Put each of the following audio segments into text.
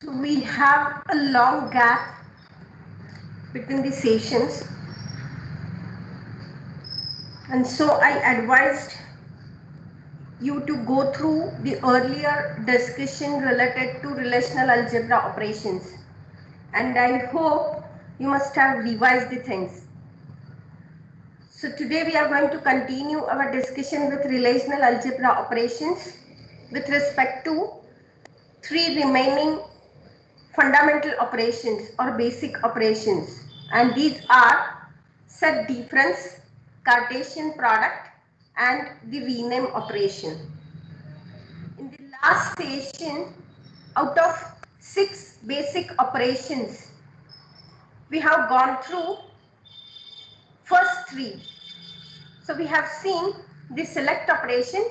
So we have a long gap between the sessions, and so I advised you to go through the earlier discussion related to relational algebra operations, and I hope you must have revised the things. So today we are going to continue our discussion with relational algebra operations with respect to three remaining fundamental operations or basic operations, and these are set difference, Cartesian product, and the rename operation. In the last session, out of 6 basic operations, we have gone through first 3. So we have seen the select operation,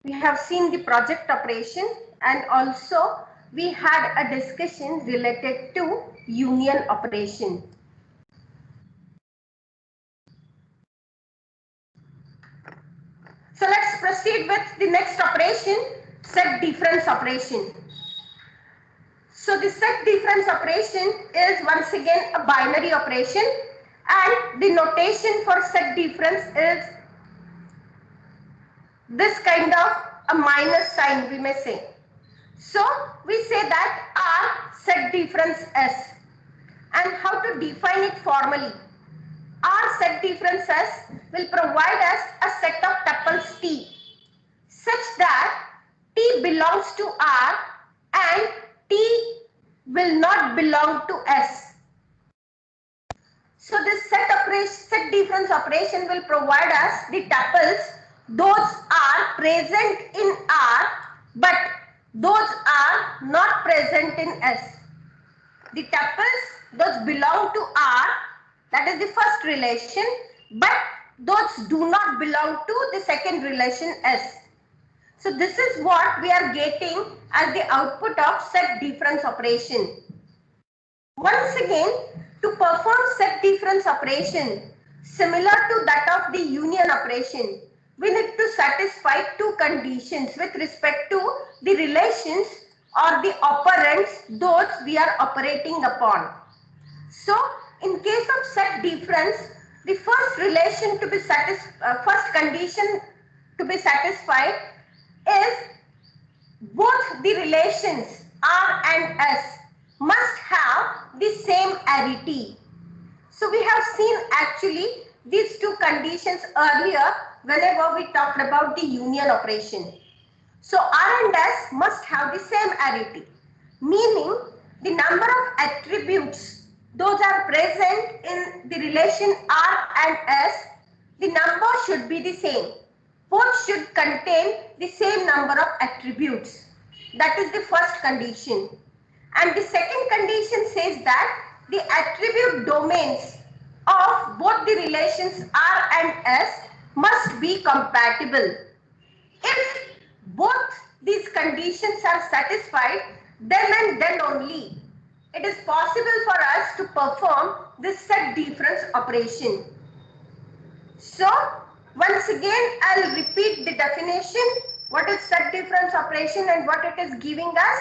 we have seen the project operation, and also we had a discussion related to union operation. So let's proceed with the next operation, set difference operation. So the set difference operation is once again a binary operation, and the notation for set difference is this kind of a minus sign, we may say. So we say that R set difference S, and how to define it formally. R set difference S will provide us a set of tuples T such that T belongs to R and T will not belong to S. So this set difference operation will provide us the tuples. Those are present in R, but those are not present in S. The tuples, those belong to R, that is the first relation, but those do not belong to the second relation S. So this is what we are getting as the output of set difference operation. Once again, to perform set difference operation similar to that of the union operation, we need to satisfy 2 conditions with respect to the relations or the operands those we are operating upon. So in case of set difference, the first relation to be first condition to be satisfied is both the relations R and S must have the same arity. So we have seen actually these 2 conditions earlier whenever we talked about the union operation. So R and S must have the same arity, meaning the number of attributes those are present in the relation R and S, the number should be the same. Both should contain the same number of attributes. That is the first condition. And the second condition says that the attribute domains of both the relations R and S must be compatible. If both these conditions are satisfied, then and then only it is possible for us to perform this set difference operation. So once again, I'll repeat the definition. What is set difference operation and what it is giving us?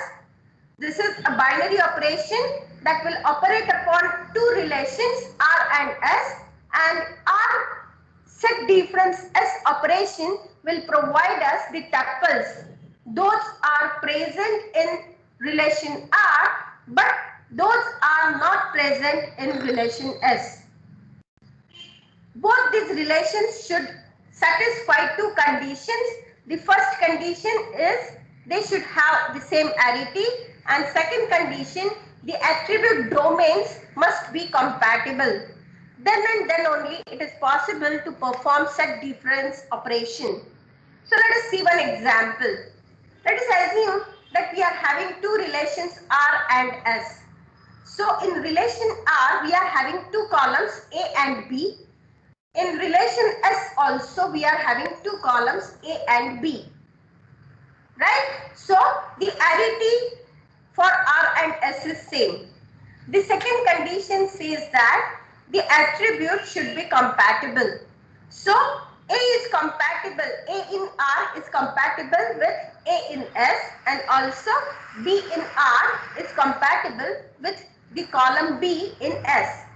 This is a binary operation that will operate upon 2 relations R and S, and our set difference S operation will provide us the tuples. Those are present in relation R, but those are not present in relation S. Both these relations should satisfy 2 conditions. The first condition is they should have the same arity, and second condition, the attribute domains must be compatible. Then and then only it is possible to perform set difference operation. So let us see one example. Let us assume that we are having 2 relations R and S. So in relation R, we are having 2 columns A and B. In relation S also we are having 2 columns A and B, right? So the arity for R and S is same. The second condition says that the attribute should be compatible. So A is compatible, A in R is compatible with A in S, and also B in R is compatible with the column B in S.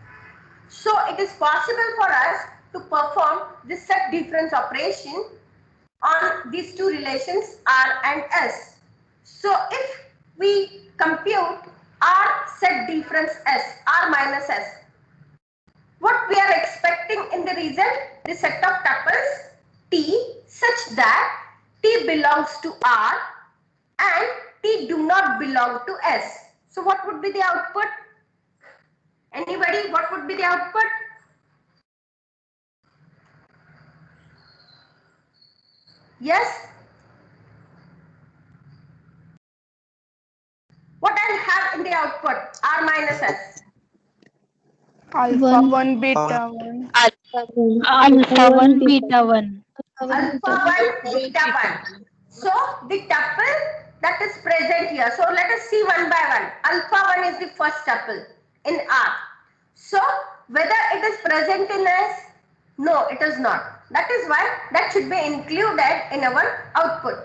So it is possible for us to perform this set difference operation on these two relations R and S. So if we compute R set difference S, R minus S, what we are expecting in the result? The set of tuples T such that T belongs to R and T do not belong to S. So what would be the output? Anybody, what would be the output? Yes? What I'll have in the output? R minus S. Alpha 1 beta 1. Alpha 1 beta 1. Alpha 1 beta 1. So the tuple that is present here. So let us see one by one. Alpha 1 is the first tuple in R. So whether it is present in S? No, it is not. That is why that should be included in our output.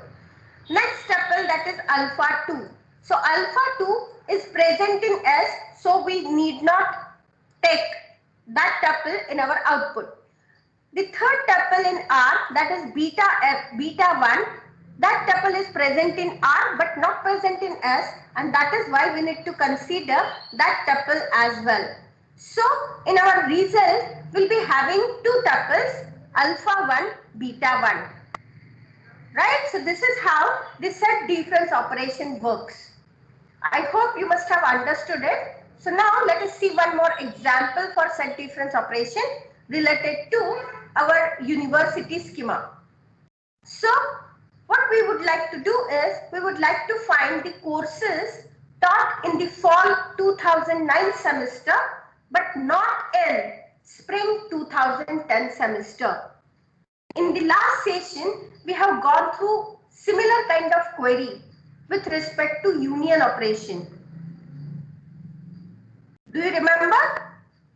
Next tuple, that is alpha 2. So alpha 2 is present in S, so we need not take that tuple in our output. The third tuple in R, that is beta 1, that tuple is present in R but not present in S, and that is why we need to consider that tuple as well. So in our result, we'll be having two tuples, alpha 1, beta 1. Right? So this is how the set difference operation works. I hope you must have understood it. So now let us see one more example for set difference operation related to our university schema. So what we would like to do is, we would like to find the courses taught in the fall 2009 semester but not in spring 2010 semester. In the last session, we have gone through similar kind of query with respect to union operation. Do you remember?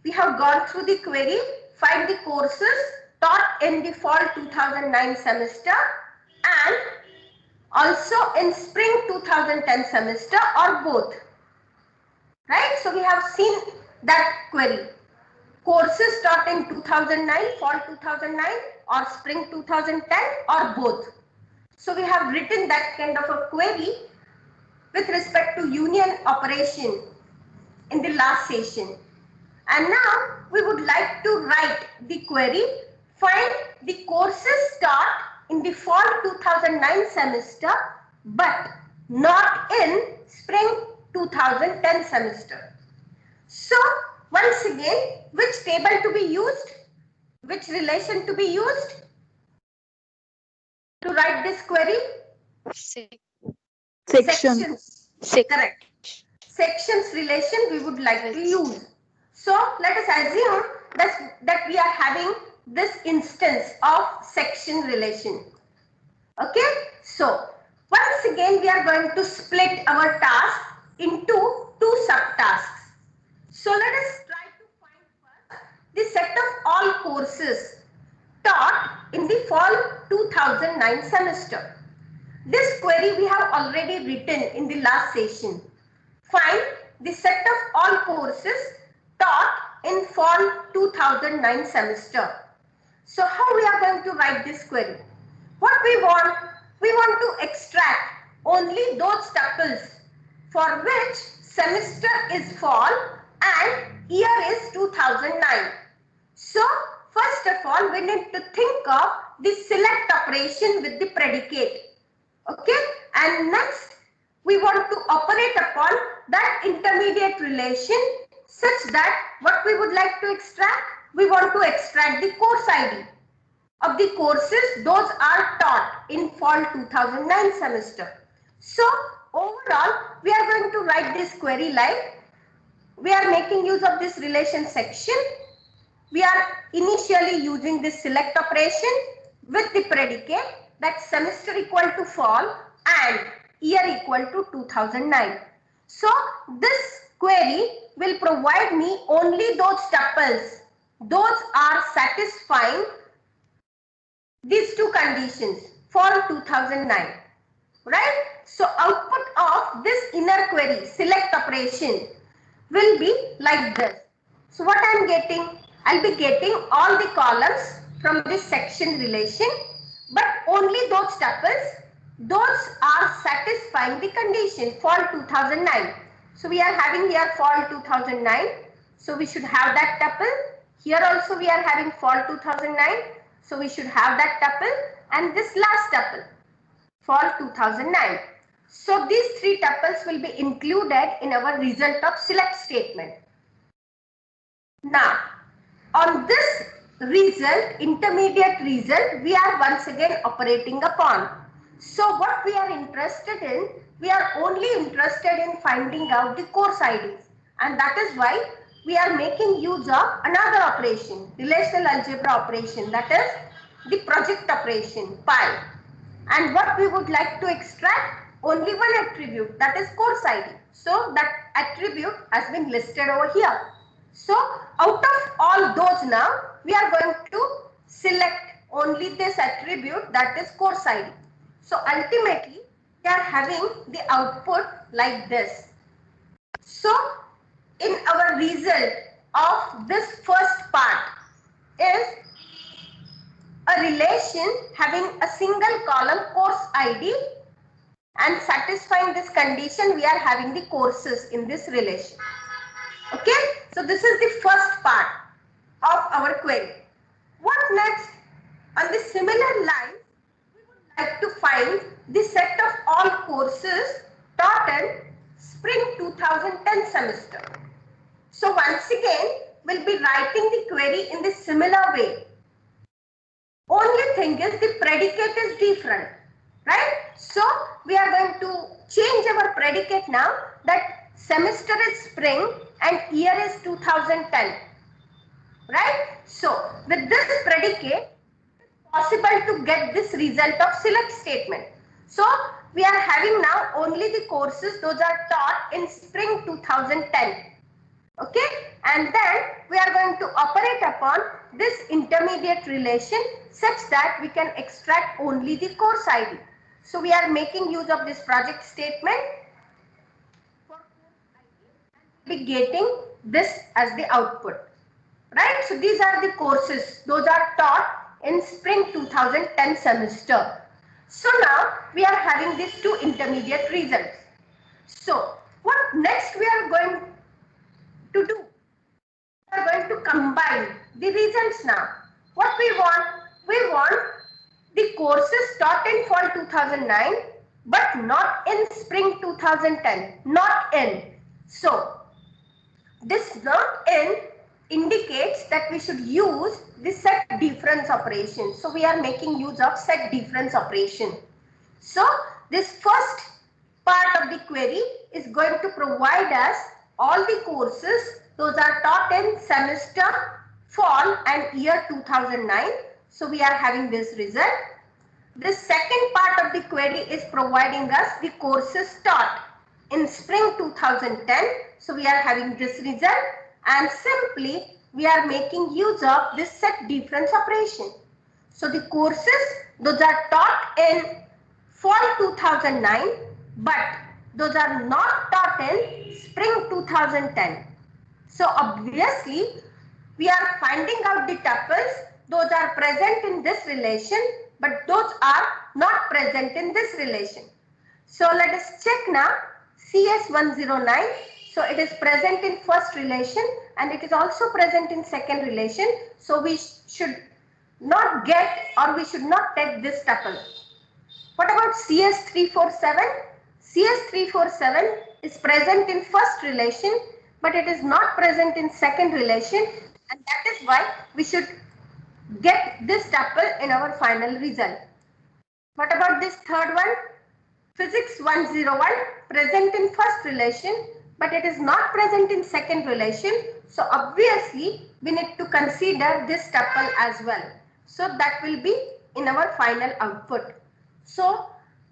We have gone through the query, find the courses taught in the fall 2009 semester and also in spring 2010 semester or both. Right? So we have seen that query. Courses taught in 2009, fall 2009 or spring 2010 or both. So we have written that kind of a query with respect to union operation in the last session. And now we would like to write the query, find the courses taught in the fall 2009 semester but not in spring 2010 semester. So once again, which table to be used? Which relation to be used to write this query? Sections. Correct. Sections relation we would like to use. So let us assume that we are having this instance of section relation. Okay. So once again we are going to split our task into two subtasks. So let us try to find first the set of all courses taught in the fall 2009 semester. This query we have already written in the last session. Find the set of all courses taught in fall 2009 semester. So how we are going to write this query? What we want to extract only those tuples for which semester is fall and year is 2009. So first of all, we need to think of the select operation with the predicate. Okay, and next we want to operate upon that intermediate relation such that what we would like to extract? We want to extract the course ID of the courses those are taught in fall 2009 semester. So overall, we are going to write this query like, we are making use of this relation section. We are initially using this select operation with the predicate that semester equal to fall and year equal to 2009. So this query will provide me only those tuples. Those are satisfying these two conditions, fall 2009, right? So output of this inner query, select operation, will be like this. So what I am getting? I'll be getting all the columns from this section relation, but only those tuples, those are satisfying the condition, fall 2009. So we are having here fall 2009. So we should have that tuple. Here also we are having fall 2009. So we should have that tuple, and this last tuple, fall 2009. So these three tuples will be included in our result of select statement. Now, on this result, intermediate result, we are once again operating upon. So what we are interested in, we are only interested in finding out the course IDs, and that is why we are making use of another operation, relational algebra operation, that is the project operation, pi. And what we would like to extract, only one attribute, that is course ID. So that attribute has been listed over here. So out of all those now, we are going to select only this attribute, that is course ID. So ultimately, we are having the output like this. So in our result of this first part is a relation having a single column course ID, and satisfying this condition, we are having the courses in this relation. Okay, so this is the first part of our query. What next? On the similar lines, we would like to find the set of all courses taught in spring 2010 semester. So once again, we'll be writing the query in the similar way. Only thing is the predicate is different, right? So we are going to change our predicate now, that semester is spring and year is 2010, right? So with this predicate, it's possible to get this result of select statement. So we are having now only the courses, those are taught in spring 2010. Okay, and then we are going to operate upon this intermediate relation such that we can extract only the course ID. So we are making use of this project statement for course ID and be getting this as the output, right? So these are the courses, those are taught in spring 2010 semester. So now we are having these two intermediate results. So what next we are going to do? We are going to combine the results now. What we want? We want the courses taught in fall 2009 but not in spring 2010. Not in. So this not in indicates that we should use the set difference operation. So we are making use of set difference operation. So this first part of the query is going to provide us all the courses, those are taught in semester, fall and year 2009. So we are having this result. The second part of the query is providing us the courses taught in spring 2010. So we are having this result, and simply we are making use of this set difference operation. So the courses, those are taught in fall 2009, but those are not taught in spring 2010. So obviously we are finding out the tuples, those are present in this relation, but those are not present in this relation. So let us check now. CS109, so it is present in first relation and it is also present in second relation. So we should not get, or we should not take this tuple. What about CS347? CS347 is present in first relation, but it is not present in second relation, and that is why we should get this tuple in our final result. What about this third one? Physics 101, present in first relation, but it is not present in second relation. So obviously we need to consider this tuple as well. So that will be in our final output. So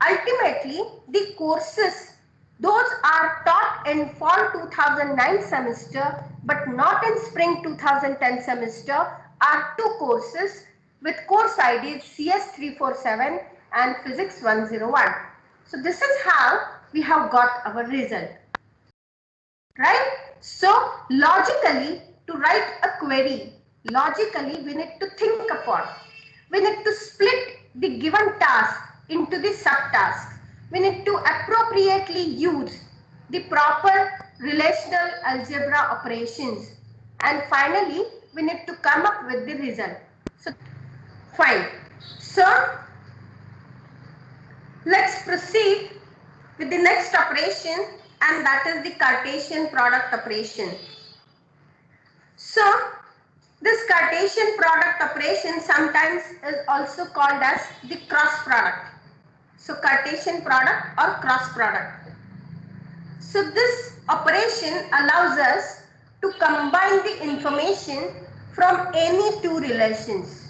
ultimately the courses, those are taught in fall 2009 semester but not in spring 2010 semester, are two courses with course ID CS347 and Physics 101. So this is how we have got our result. Right? So logically, to write a query, logically we need to think upon. We need to split the given task into the subtasks. We need to appropriately use the proper relational algebra operations. And finally, we need to come up with the result. So, fine. So, let's proceed with the next operation, and that is the Cartesian product operation. So, this Cartesian product operation sometimes is also called as the cross product. So, Cartesian product or cross product. So, this operation allows us to combine the information from any two relations.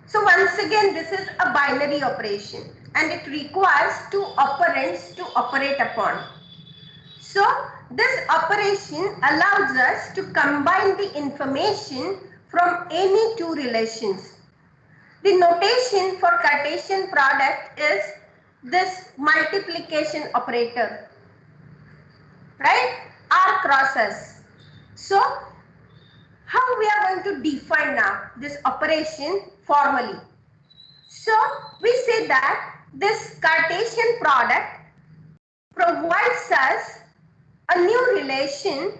So, once again, this is a binary operation and it requires two operands to operate upon. So, this operation allows us to combine the information from any two relations. The notation for Cartesian product is this multiplication operator, right? R cross S. So, how we are going to define now this operation formally? So, we say that this Cartesian product provides us a new relation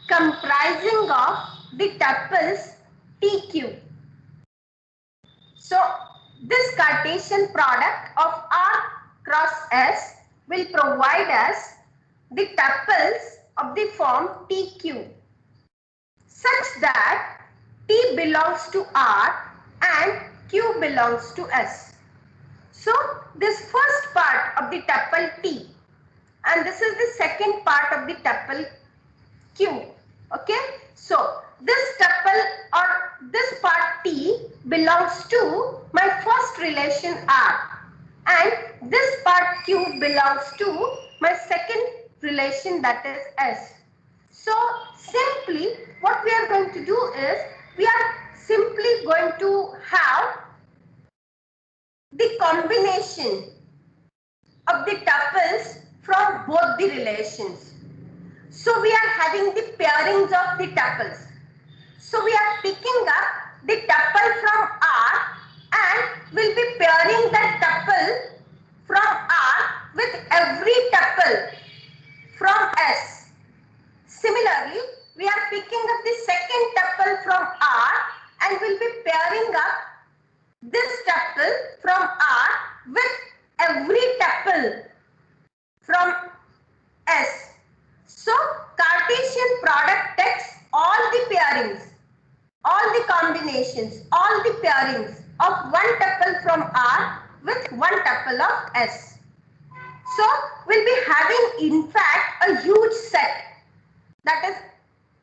comprising of the tuples TQ. So, this Cartesian product of R cross S will provide us the tuples of the form TQ such that T belongs to R and Q belongs to S. So, this first part of the tuple T and this is the second part of the tuple Q. Okay. So, this tuple or this part T belongs to my first relation R and this part Q belongs to my second relation, that is S. So, simply what we are going to do is we are simply going to have the combination of the tuples from both the relations. So, we are having the pairings of the tuples. So, we are picking up the tuple from R and will be pairing that tuple from R with every tuple from S. Similarly, we are picking up the second tuple from R and will be pairing up this tuple from R with every tuple from S. So, Cartesian product takes all the pairings, all the combinations, all the pairings of one tuple from R with one tuple of S. So, we'll be having in fact a huge set, that is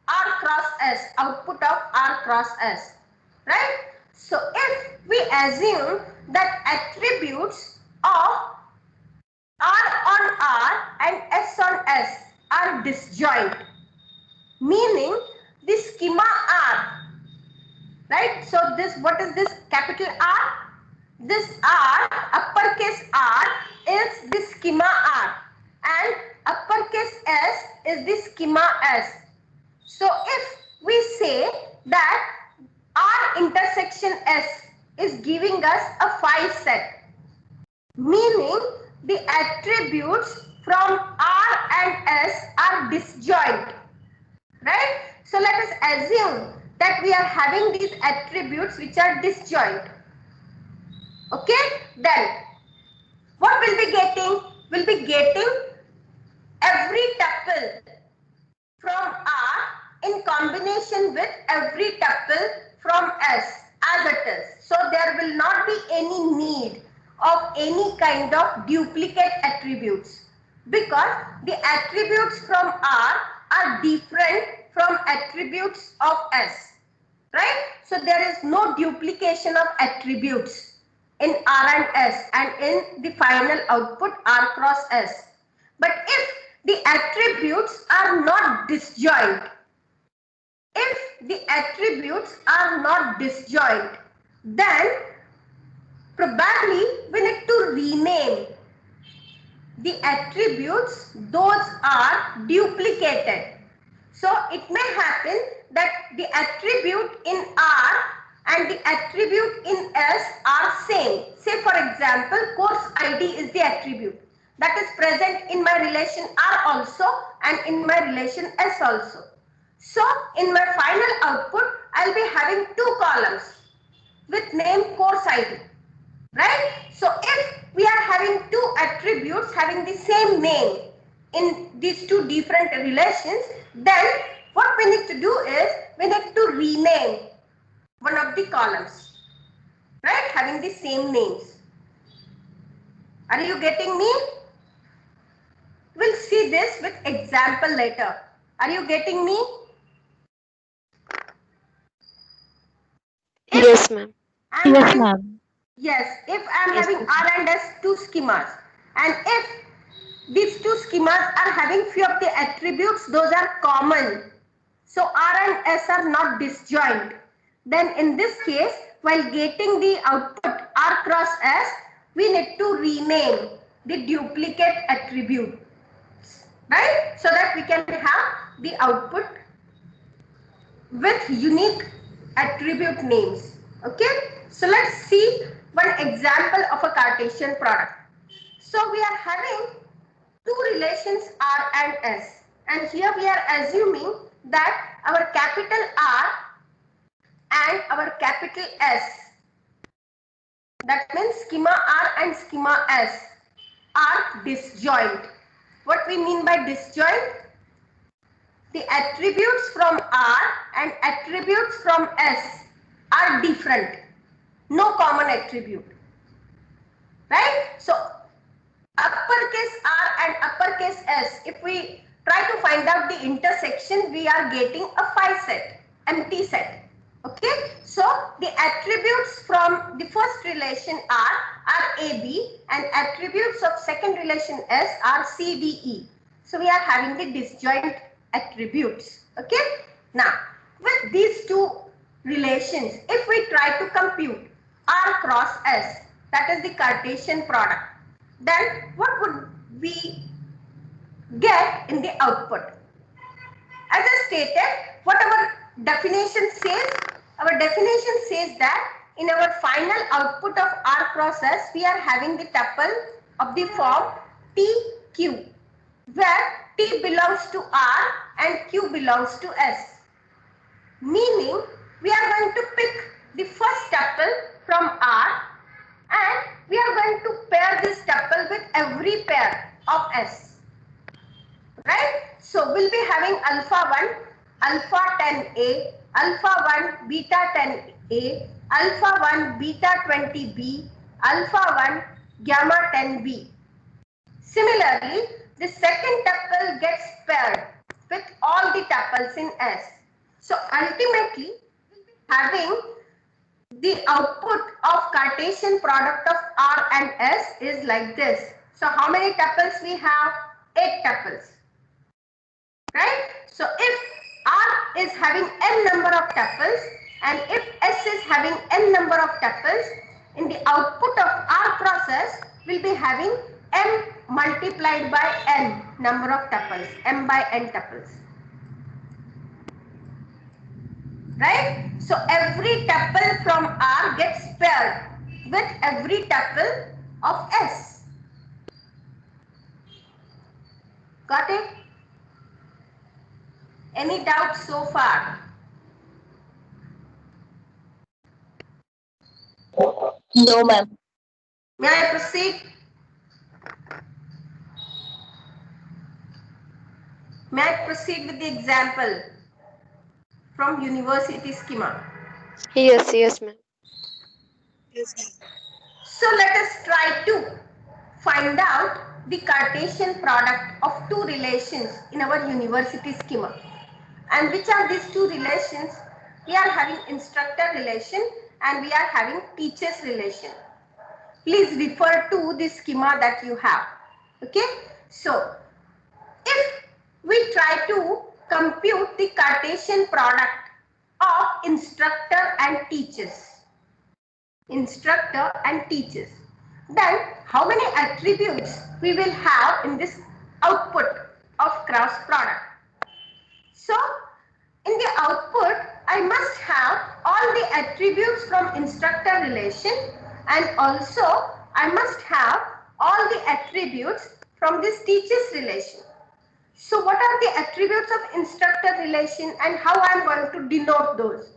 R cross S, output of R cross S, right? So, if we assume that attributes of R on R and S on S are disjoint, meaning the schema R, right? So, this, what is this capital R? This R, uppercase R is the schema R and uppercase S is the schema S. So, if we say that R intersection S is giving us a phi set, meaning the attributes from R and S are disjoint, right? So, let us assume that we are having these attributes which are disjoint. Okay, then what will be getting? We'll be getting every tuple from R in combination with every tuple from S as it is. So, there will not be any need of any kind of duplicate attributes because the attributes from R are different from attributes of S, right? So, there is no duplication of attributes in R and S and in the final output R cross S. But if the attributes are not disjoint, If the attributes are not disjoint, then probably we need to rename the attributes. Those are duplicated. So it may happen that the attribute in R and the attribute in S are same. Say for example, course ID is the attribute that is present in my relation R also and in my relation S also. So in my final output, I'll be having two columns with name course ID, right? So if we are having two attributes having the same name in these two different relations, then what we need to do is we need to rename one of the columns, right, having the same names. Are you getting me? We'll see this with example later. Are you getting me? Yes, ma'am. Yes, ma'am. Yes, if I am Yes, having ma'am. R and S two schemas, and if these two schemas are having few of the attributes, those are common. So R and S are not disjoint. Then in this case, while getting the output R cross S, we need to rename the duplicate attribute, right? So that we can have the output with unique attribute names. Okay, so let's see one example of a Cartesian product. So we are having two relations R and S, and here we are assuming that our capital R and our capital S, that means schema R and schema S, are disjoint. What we mean by disjoint? The attributes from R and attributes from S are different. No common attribute. Right? So uppercase R and uppercase S, if we try to find out the intersection, we are getting a phi set, empty set. Okay, so the attributes from the first relation R are AB and attributes of second relation S are CDE. So we are having the disjoint attributes. Okay, now with these two relations, if we try to compute R cross S, that is the Cartesian product, then what would we get in the output? As I stated, what our definition says? Our definition says that in our final output of R cross S, we are having the tuple of the form TQ, where T belongs to R and Q belongs to S. Meaning, we are going to pick the first tuple from R and we are going to pair this tuple with every pair of S. Right? So we'll be having alpha 1, alpha 10A, alpha 1, beta 10A, alpha 1, beta 20B, alpha 1, gamma 10B. Similarly, the second tuple gets paired with all the tuples in S. So ultimately, we'll be having the output of Cartesian product of R and S is like this. So how many tuples we have? 8 tuples. Right? So if R is having n number of tuples and if S is having n number of tuples, in the output of R cross S will be having m multiplied by n number of tuples, m by n tuples. Right? So every tuple from R gets paired with every tuple of S. Got it? Any doubts so far? No, ma'am. May I proceed? May I proceed with the example from university schema? Yes, ma'am. So let us try to find out the Cartesian product of two relations in our university schema. And which are these two relations? We are having instructor relation and we are having teachers relation. Please refer to the schema that you have. Okay. So if we try to compute the Cartesian product of instructor and teachers. Instructor and teachers. Then how many attributes we will have in this output of cross product? So in the output, I must have all the attributes from instructor relation, and also I must have all the attributes from this teachers relation. So what are the attributes of instructor relation and how I am going to denote those?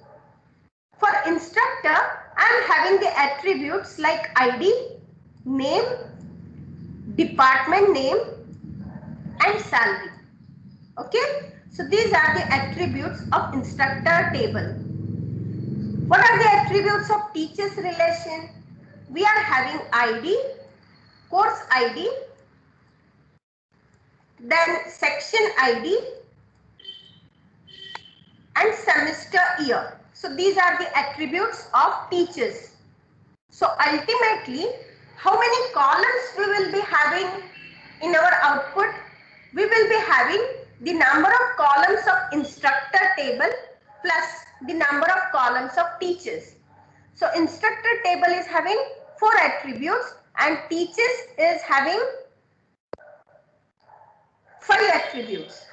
For instructor, I am having the attributes like ID, name, department name, and salary. Okay, so these are the attributes of instructor table. What are the attributes of teachers relation? We are having ID, course ID, then section ID, and semester year. So these are the attributes of teachers. So ultimately, how many columns we will be having in our output? We will be having the number of columns of instructor table plus the number of columns of teachers. So instructor table is having 4 attributes and teachers is having 5 attributes.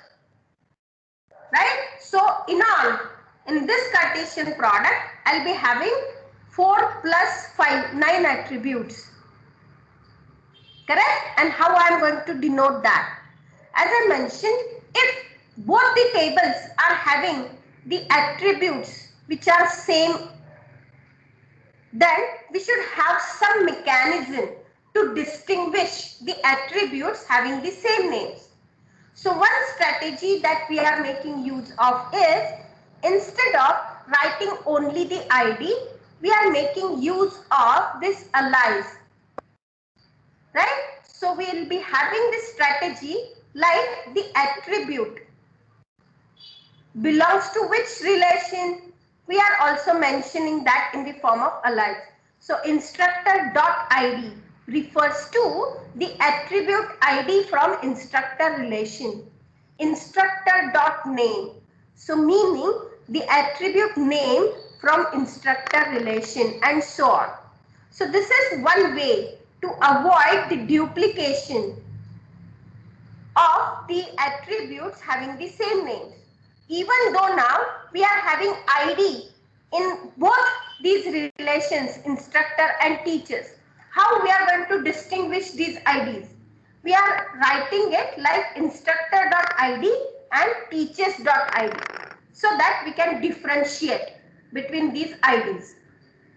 Right? So in all, in this Cartesian product, I'll be having 4 plus 5, 9 attributes. Correct? And how I am going to denote that? As I mentioned, if both the tables are having the attributes which are same, then we should have some mechanism to distinguish the attributes having the same names. So one strategy that we are making use of is, instead of writing only the ID, we are making use of this alias. Right? So we will be having this strategy like the attribute belongs to which relation. We are also mentioning that in the form of alias. So instructor.id refers to the attribute ID from instructor relation. Instructor.name, so meaning the attribute name from instructor relation, and so on. So this is one way to avoid the duplication of the attributes having the same names. Even though now we are having ID in both these relations, instructor and teachers, how we are going to distinguish these IDs? We are writing it like instructor.id and teachers.id, so that we can differentiate between these IDs.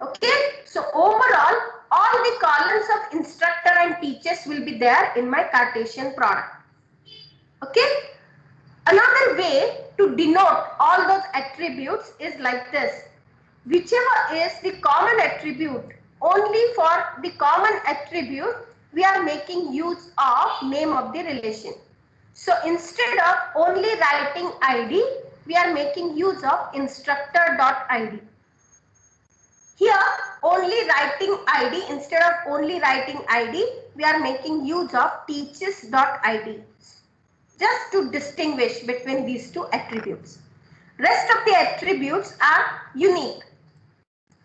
Okay, so overall, all the columns of instructor and teachers will be there in my Cartesian product. Okay, another way to denote all those attributes is like this. Whichever is the common attribute, only for the common attribute we are making use of name of the relation. So instead of only writing ID, we are making use of instructor.id. Here only writing ID, instead of only writing ID, we are making use of teachers.id, just to distinguish between these two attributes. Rest of the attributes are unique,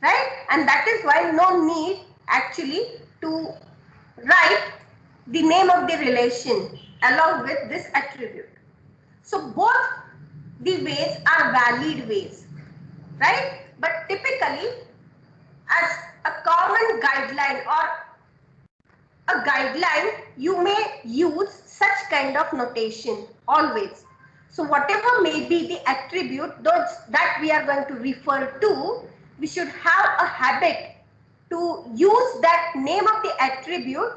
right? And that is why no need actually to write the name of the relation along with this attribute. So both the ways are valid ways, right? But typically, as a common guideline or a guideline, you may use such kind of notation always. So whatever may be the attribute that we are going to refer to, we should have a habit to use that name of the attribute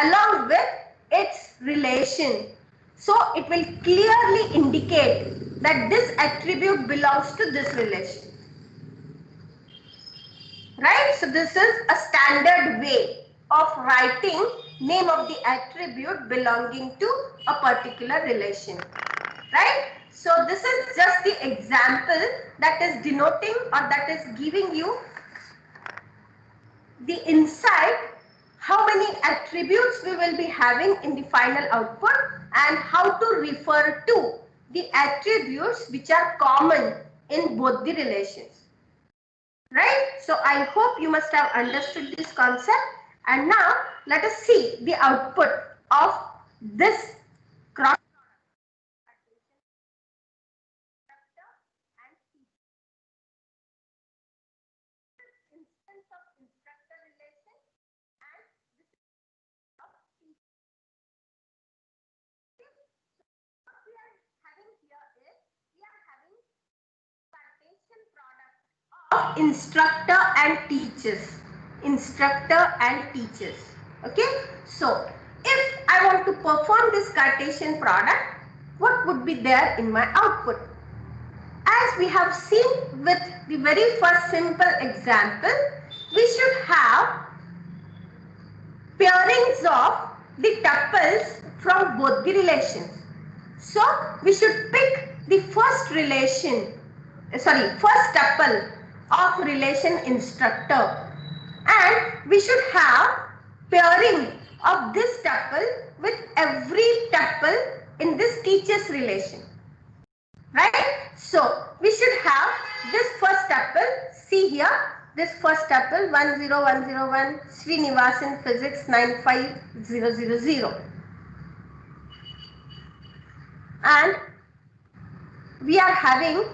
along with its relation. So it will clearly indicate that this attribute belongs to this relation. Right? So this is a standard way of writing name of the attribute belonging to a particular relation. Right? So this is just the example that is denoting or that is giving you the insight how many attributes we will be having in the final output and how to refer to the attributes which are common in both the relations. Right? So I hope you must have understood this concept. And now let us see the output of this cross instance of instructor relation and this of teacher. What we are having here is we are having Cartesian product of instructor and teachers. Instructor and teachers. Okay. So if I want to perform this Cartesian product, what would be there in my output? As we have seen with the very first simple example, we should have pairings of the tuples from both the relations. So we should pick the first tuple of relation instructor, and we should have pairing of this tuple with every tuple in this teacher's relation. Right? So we should have this first tuple. See here, this first tuple 10101 Srinivasan Physics 95000, and we are having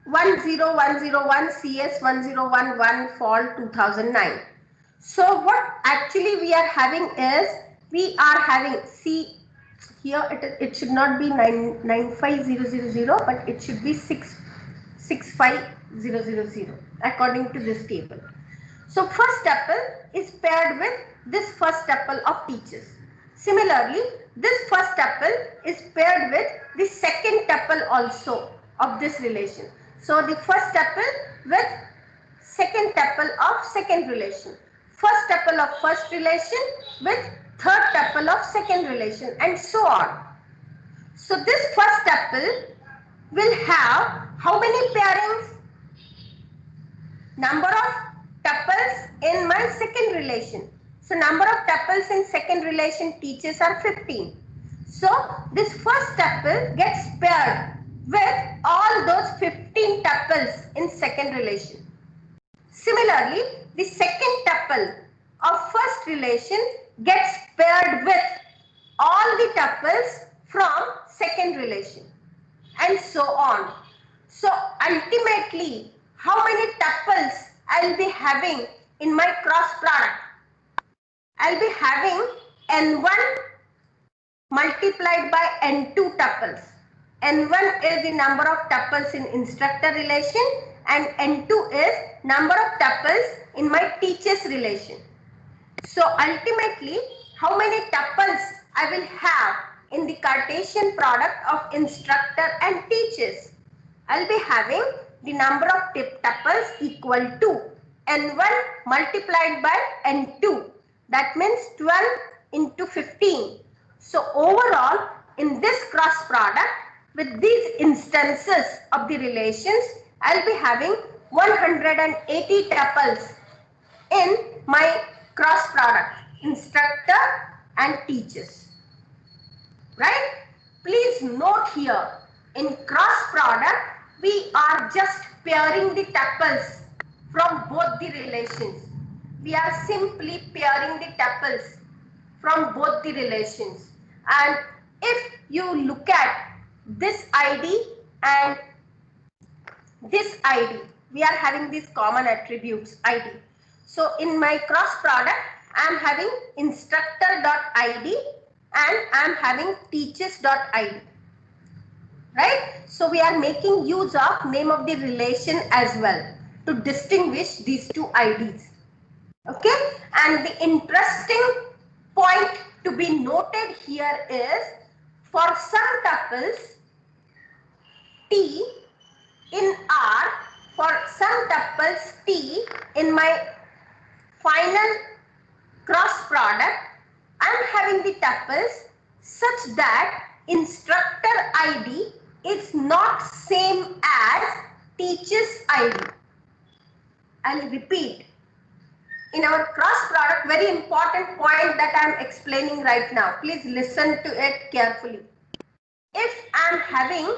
10101 CS 1011 Fall 2009. So what actually we are having is, we are having, see here it should not be 95000, but it should be 65000 according to this table. So first tuple is paired with this first tuple of teachers. Similarly, this first tuple is paired with the second tuple also of this relation. So the first tuple with second tuple of second relation. First tuple of first relation with third tuple of second relation, and so on. So this first tuple will have how many pairings? Number of tuples in my second relation. So number of tuples in second relation teachers are 15. So this first tuple gets paired with all those 15 tuples in second relation. Similarly, the second tuple of first relation gets paired with all the tuples from second relation, and so on. So ultimately, how many tuples I'll be having in my cross product? I'll be having N1 multiplied by N2 tuples. N1 is the number of tuples in instructor relation, and N2 is number of tuples in my teacher's relation. So ultimately, how many tuples I will have in the Cartesian product of instructor and teachers? I'll be having the number of tuples equal to N1 multiplied by N2. That means 12 into 15. So overall, in this cross product, with these instances of the relations, I'll be having 180 tuples in my cross product, instructor and teachers. Right? Please note here, in cross product, we are just pairing the tuples from both the relations. We are simply pairing the tuples from both the relations. And if you look at this ID and this ID, we are having these common attributes ID. So in my cross product, I am having instructor.id and I am having teachers.id. Right? So we are making use of name of the relation as well to distinguish these two IDs. Okay? And the interesting point to be noted here is, for some tuples T in R, for some tuples T in my final cross product, I am having the tuples such that instructor ID is not same as teacher's ID. I'll repeat. In our cross product, very important point that I am explaining right now. Please listen to it carefully. If I am having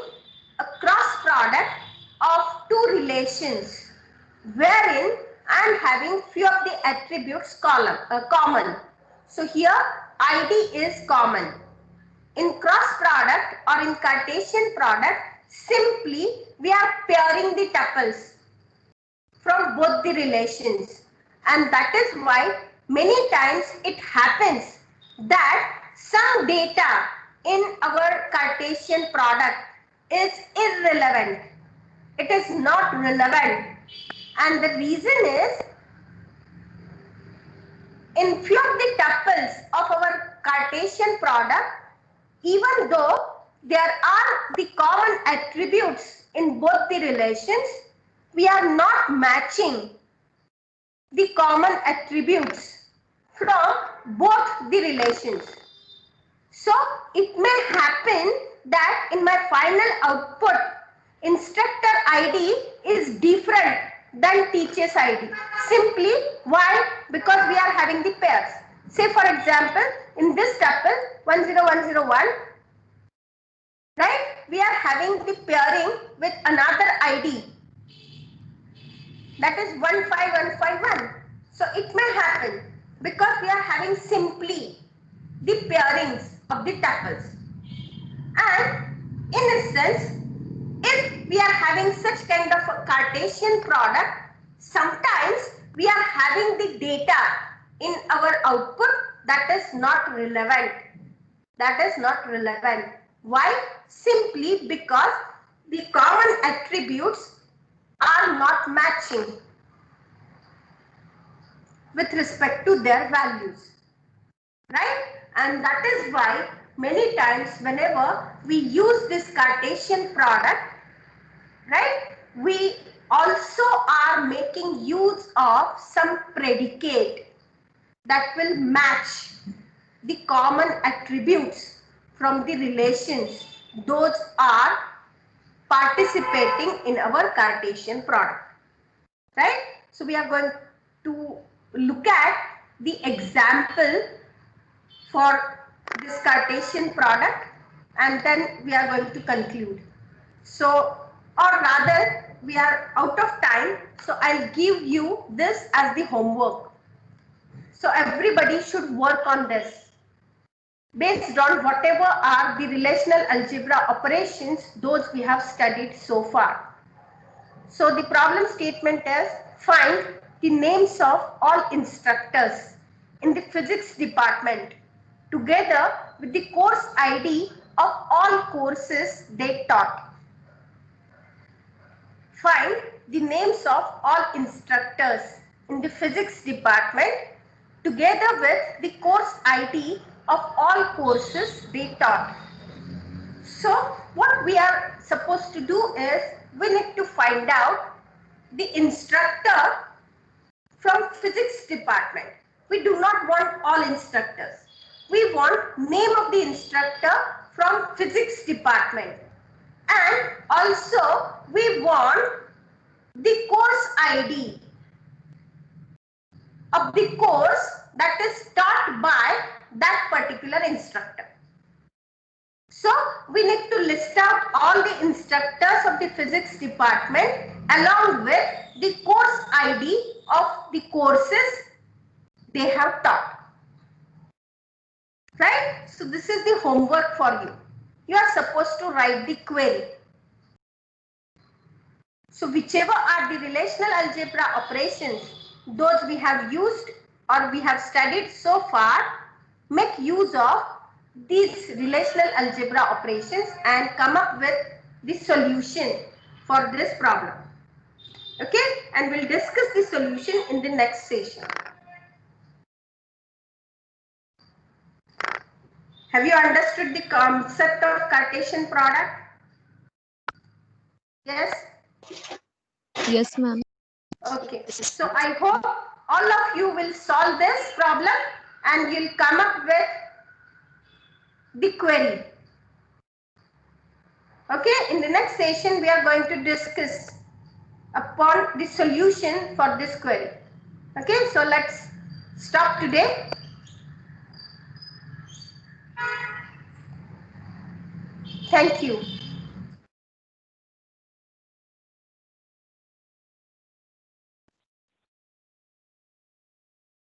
a cross product of two relations wherein I am having few of the attributes common. So here ID is common. In cross product or in Cartesian product, simply we are pairing the tuples from both the relations, and that is why many times it happens that some data in our Cartesian product is irrelevant. It is not relevant, and the reason is in few of the tuples of our Cartesian product, even though there are the common attributes in both the relations, we are not matching the common attributes from both the relations. So it may happen that in my final output, instructor ID is different than teacher's ID. Simply why? Because we are having the pairs. Say for example, in this tuple 10101, right, we are having the pairing with another ID, that is 15151. So it may happen because we are having simply the pairings of the tuples. And in a sense, if we are having such kind of a Cartesian product, sometimes we are having the data in our output that is not relevant. That is not relevant. Why? Simply because the common attributes are not matching with respect to their values, right? And that is why many times whenever we use this Cartesian product, right, we also are making use of some predicate that will match the common attributes from the relations those are participating in our Cartesian product, right? So we are going to look at the example for this Cartesian product, and then we are going to conclude. So, or rather we are out of time, so I'll give you this as the homework. So everybody should work on this based on whatever are the relational algebra operations those we have studied so far. So the problem statement is, find the names of all instructors in the physics department together with the course ID of all courses they taught. Find the names of all instructors in the physics department together with the course ID of all courses they taught. So what we are supposed to do is, we need to find out the instructor from physics department. We do not want all instructors. We want name of the instructor from physics department, and also we want the course ID of the course that is taught by that particular instructor. So we need to list out all the instructors of the physics department along with the course ID of the courses they have taught. Right? So this is the homework for you. You are supposed to write the query. So whichever are the relational algebra operations those we have used or we have studied so far, make use of these relational algebra operations and come up with the solution for this problem. Okay, and we'll discuss the solution in the next session. Have you understood the concept of Cartesian product? Yes? Yes, ma'am. Okay, so I hope all of you will solve this problem and you'll come up with the query. Okay, in the next session we are going to discuss upon the solution for this query. Okay, so let's stop today. Thank you.